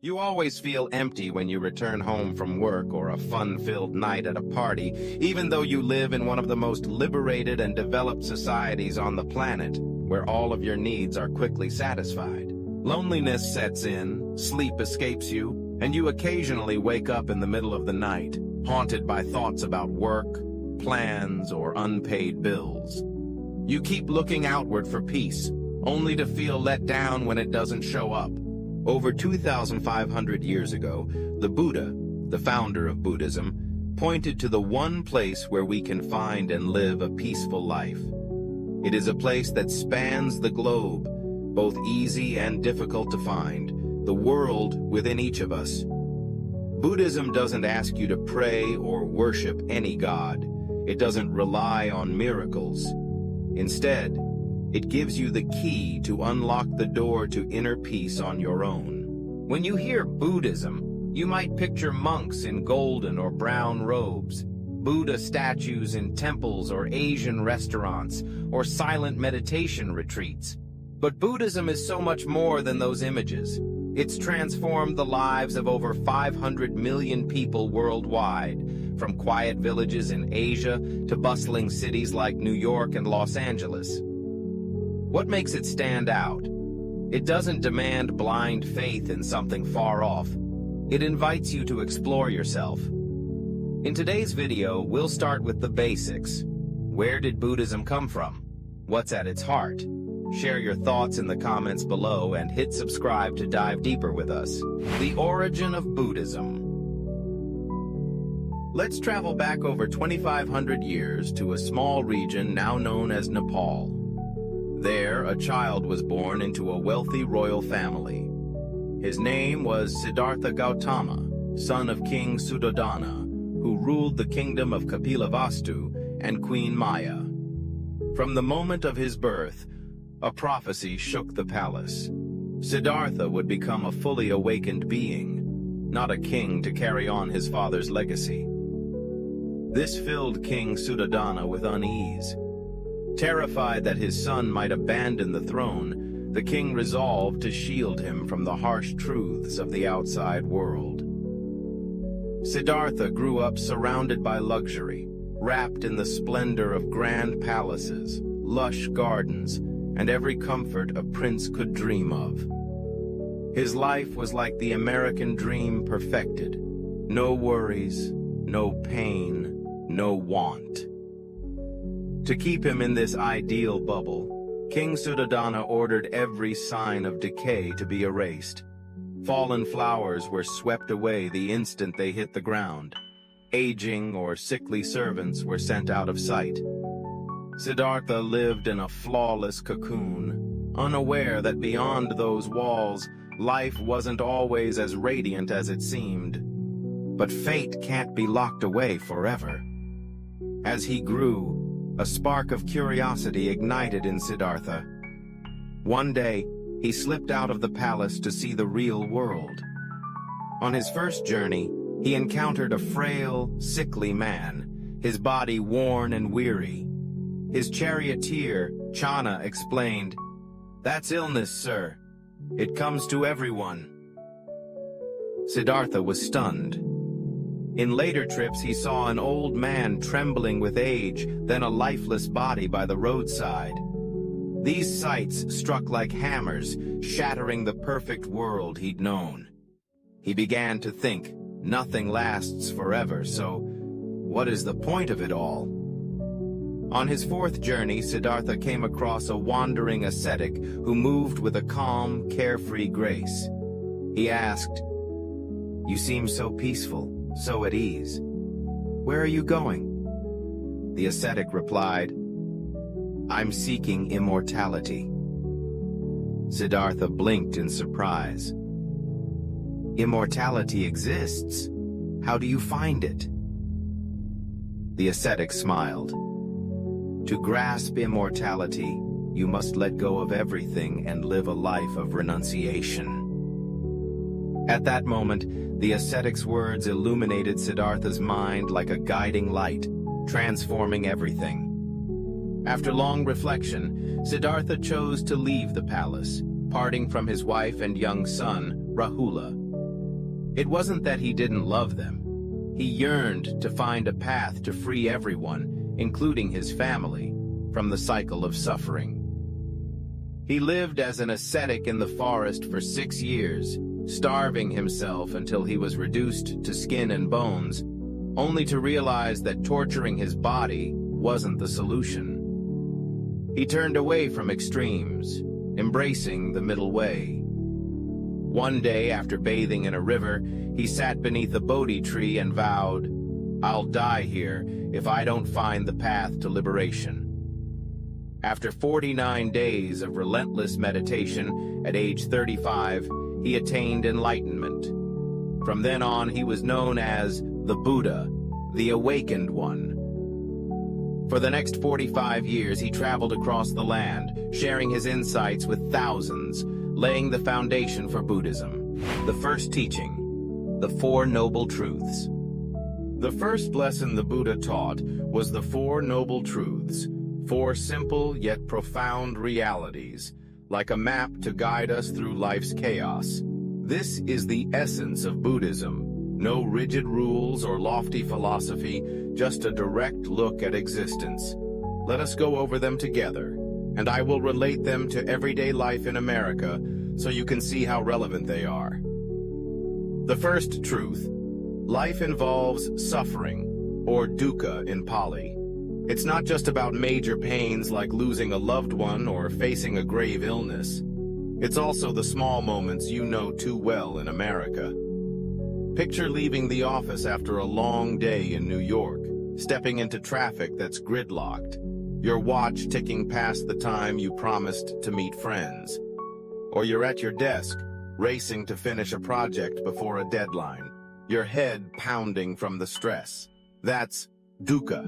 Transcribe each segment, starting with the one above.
You always feel empty when you return home from work or a fun-filled night at a party, even though you live in one of the most liberated and developed societies on the planet, where all of your needs are quickly satisfied. Loneliness sets in, sleep escapes you, and you occasionally wake up in the middle of the night, haunted by thoughts about work, plans, or unpaid bills. You keep looking outward for peace, only to feel let down when it doesn't show up. Over 2,500 years ago, the Buddha, the founder of Buddhism, pointed to the one place where we can find and live a peaceful life. It is a place that spans the globe, both easy and difficult to find, the world within each of us. Buddhism doesn't ask you to pray or worship any god. It doesn't rely on miracles. Instead, it gives you the key to unlock the door to inner peace on your own. When you hear Buddhism, you might picture monks in golden or brown robes, Buddha statues in temples or Asian restaurants, or silent meditation retreats. But Buddhism is so much more than those images. It's transformed the lives of over 500 million people worldwide, from quiet villages in Asia to bustling cities like New York and Los Angeles. What makes it stand out? It doesn't demand blind faith in something far off. It invites you to explore yourself. In today's video, we'll start with the basics. Where did Buddhism come from? What's at its heart? Share your thoughts in the comments below and hit subscribe to dive deeper with us. The origin of Buddhism. Let's travel back over 2,500 years to a small region now known as Nepal. There, a child was born into a wealthy royal family. His name was Siddhartha Gautama, son of King Suddhodana, who ruled the kingdom of Kapilavastu and Queen Maya. From the moment of his birth, a prophecy shook the palace. Siddhartha would become a fully awakened being, not a king to carry on his father's legacy. This filled King Suddhodana with unease. Terrified that his son might abandon the throne, the king resolved to shield him from the harsh truths of the outside world. Siddhartha grew up surrounded by luxury, wrapped in the splendor of grand palaces, lush gardens, and every comfort a prince could dream of. His life was like the American dream perfected. No worries, no pain, no want. To keep him in this ideal bubble, King Suddhodana ordered every sign of decay to be erased. Fallen flowers were swept away the instant they hit the ground. Aging or sickly servants were sent out of sight. Siddhartha lived in a flawless cocoon, unaware that beyond those walls, life wasn't always as radiant as it seemed. But fate can't be locked away forever. As he grew, a spark of curiosity ignited in Siddhartha. One day, he slipped out of the palace to see the real world. On his first journey, he encountered a frail, sickly man, his body worn and weary. His charioteer, Chana, explained, "That's illness, sir. It comes to everyone." Siddhartha was stunned. In later trips, he saw an old man trembling with age, then a lifeless body by the roadside. These sights struck like hammers, shattering the perfect world he'd known. He began to think, nothing lasts forever, so what is the point of it all? On his fourth journey, Siddhartha came across a wandering ascetic who moved with a calm, carefree grace. He asked, "You seem so peaceful, so at ease. Where are you going?" The ascetic replied, "I'm seeking immortality." Siddhartha blinked in surprise. "Immortality exists. How do you find it?" The ascetic smiled. "To grasp immortality, you must let go of everything and live a life of renunciation." At that moment, the ascetic's words illuminated Siddhartha's mind like a guiding light, transforming everything. After long reflection, Siddhartha chose to leave the palace, parting from his wife and young son, Rahula. It wasn't that he didn't love them. He yearned to find a path to free everyone, including his family, from the cycle of suffering. He lived as an ascetic in the forest for 6 years, starving himself until he was reduced to skin and bones, only to realize that torturing his body wasn't the solution. He turned away from extremes, embracing the middle way. One day, after bathing in a river, he sat beneath a Bodhi tree and vowed, "I'll die here if I don't find the path to liberation." After 49 days of relentless meditation, at age 35, he attained enlightenment. From then on, he was known as the Buddha, the Awakened One. For the next 45 years, he traveled across the land, sharing his insights with thousands, laying the foundation for Buddhism. The first teaching, the Four Noble Truths. The first lesson the Buddha taught was the Four Noble Truths, 4 simple yet profound realities, like a map to guide us through life's chaos. This is the essence of Buddhism. No rigid rules or lofty philosophy, just a direct look at existence. Let us go over them together, and I will relate them to everyday life in America so you can see how relevant they are. The first truth: life involves suffering, or dukkha in Pali. It's not just about major pains like losing a loved one or facing a grave illness. It's also the small moments you know too well in America. Picture leaving the office after a long day in New York, stepping into traffic that's gridlocked, your watch ticking past the time you promised to meet friends. Or you're at your desk, racing to finish a project before a deadline, your head pounding from the stress. That's dukkha.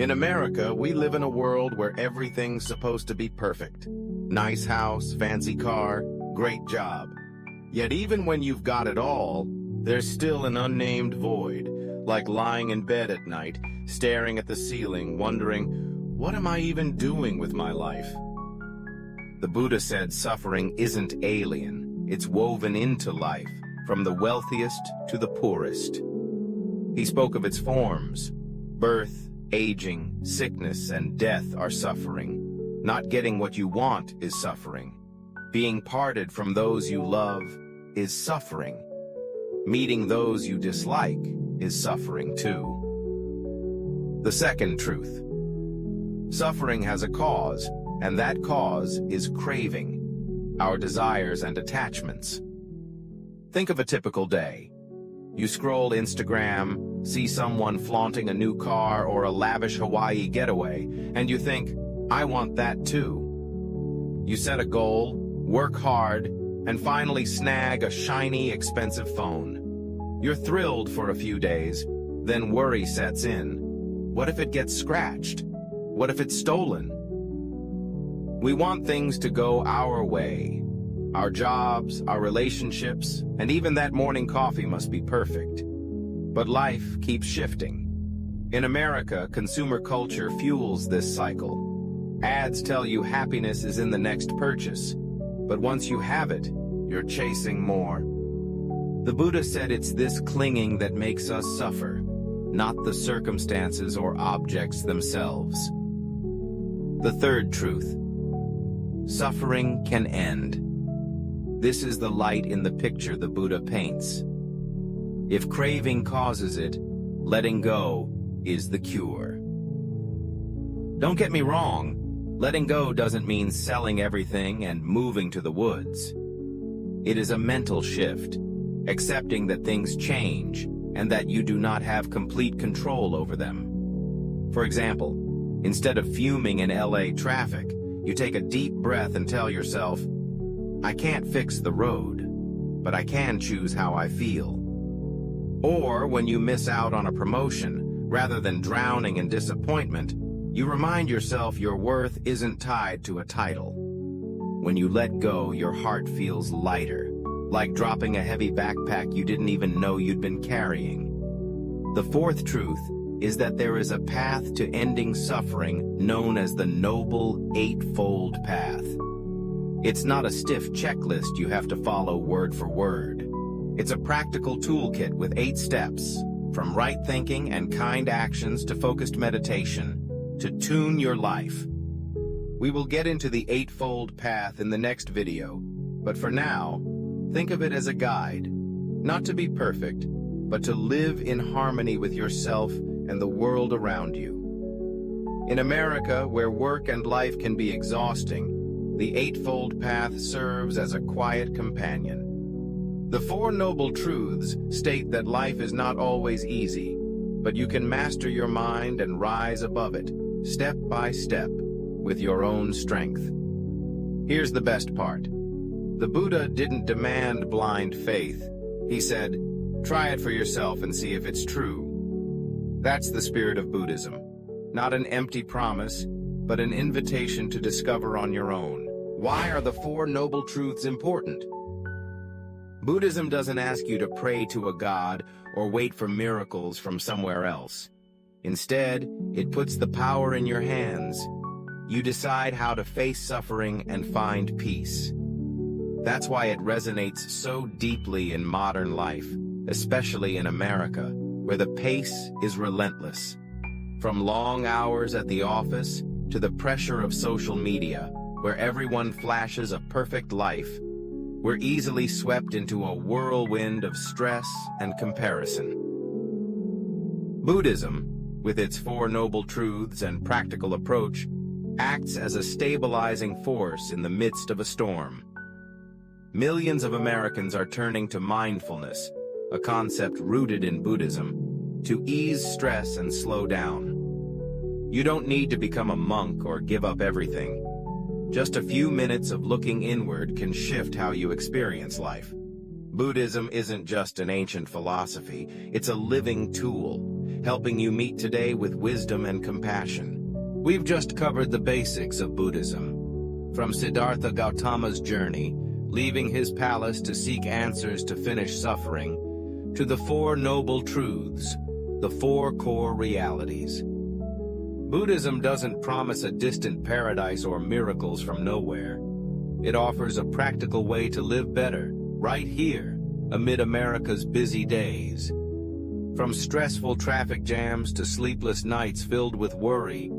In America, we live in a world where everything's supposed to be perfect. Nice house, fancy car, great job. Yet even when you've got it all, there's still an unnamed void, like lying in bed at night, staring at the ceiling, wondering, what am I even doing with my life? The Buddha said suffering isn't alien, it's woven into life, from the wealthiest to the poorest. He spoke of its forms. Birth, aging, sickness, and death are suffering. Not getting what you want is suffering. Being parted from those you love is suffering. Meeting those you dislike is suffering too. The second truth: suffering has a cause, and that cause is craving, our desires and attachments. Think of a typical day. You scroll Instagram, see someone flaunting a new car or a lavish Hawaii getaway, and you think, I want that too. You set a goal, work hard, and finally snag a shiny, expensive phone. You're thrilled for a few days, then worry sets in. What if it gets scratched? What if it's stolen? We want things to go our way. Our jobs, our relationships, and even that morning coffee must be perfect. But life keeps shifting. In America, consumer culture fuels this cycle. Ads tell you happiness is in the next purchase, but once you have it, you're chasing more. The Buddha said it's this clinging that makes us suffer, not the circumstances or objects themselves. The third truth: suffering can end. This is the light in the picture the Buddha paints. If craving causes it, letting go is the cure. Don't get me wrong, letting go doesn't mean selling everything and moving to the woods. It is a mental shift, accepting that things change and that you do not have complete control over them. For example, instead of fuming in LA traffic, you take a deep breath and tell yourself, I can't fix the road, but I can choose how I feel. Or when you miss out on a promotion, rather than drowning in disappointment, you remind yourself your worth isn't tied to a title. When you let go, your heart feels lighter, like dropping a heavy backpack you didn't even know you'd been carrying. The fourth truth is that there is a path to ending suffering known as the Noble Eightfold Path. It's not a stiff checklist you have to follow word for word. It's a practical toolkit with 8 steps, from right thinking and kind actions to focused meditation, to tune your life. We will get into the Eightfold Path in the next video, but for now, think of it as a guide, not to be perfect, but to live in harmony with yourself and the world around you. In America, where work and life can be exhausting, the Eightfold Path serves as a quiet companion. The Four Noble Truths state that life is not always easy, but you can master your mind and rise above it, step by step, with your own strength. Here's the best part. The Buddha didn't demand blind faith. He said, "Try it for yourself and see if it's true." That's the spirit of Buddhism. Not an empty promise, but an invitation to discover on your own. Why are the Four Noble Truths important? Buddhism doesn't ask you to pray to a god or wait for miracles from somewhere else. Instead, it puts the power in your hands. You decide how to face suffering and find peace. That's why it resonates so deeply in modern life, especially in America, where the pace is relentless. From long hours at the office to the pressure of social media, where everyone flashes a perfect life, we're easily swept into a whirlwind of stress and comparison. Buddhism, with its Four Noble Truths and practical approach, acts as a stabilizing force in the midst of a storm. Millions of Americans are turning to mindfulness, a concept rooted in Buddhism, to ease stress and slow down. You don't need to become a monk or give up everything. Just a few minutes of looking inward can shift how you experience life. Buddhism isn't just an ancient philosophy, it's a living tool, helping you meet today with wisdom and compassion. We've just covered the basics of Buddhism. From Siddhartha Gautama's journey, leaving his palace to seek answers to finish suffering, to the Four Noble Truths, the 4 core realities. Buddhism doesn't promise a distant paradise or miracles from nowhere. It offers a practical way to live better, right here, amid America's busy days. From stressful traffic jams to sleepless nights filled with worry,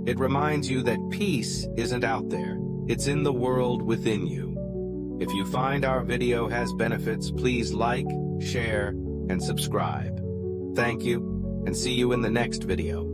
it reminds you that peace isn't out there, it's in the world within you. If you find our video has benefits, please like, share, and subscribe. Thank you, and see you in the next video.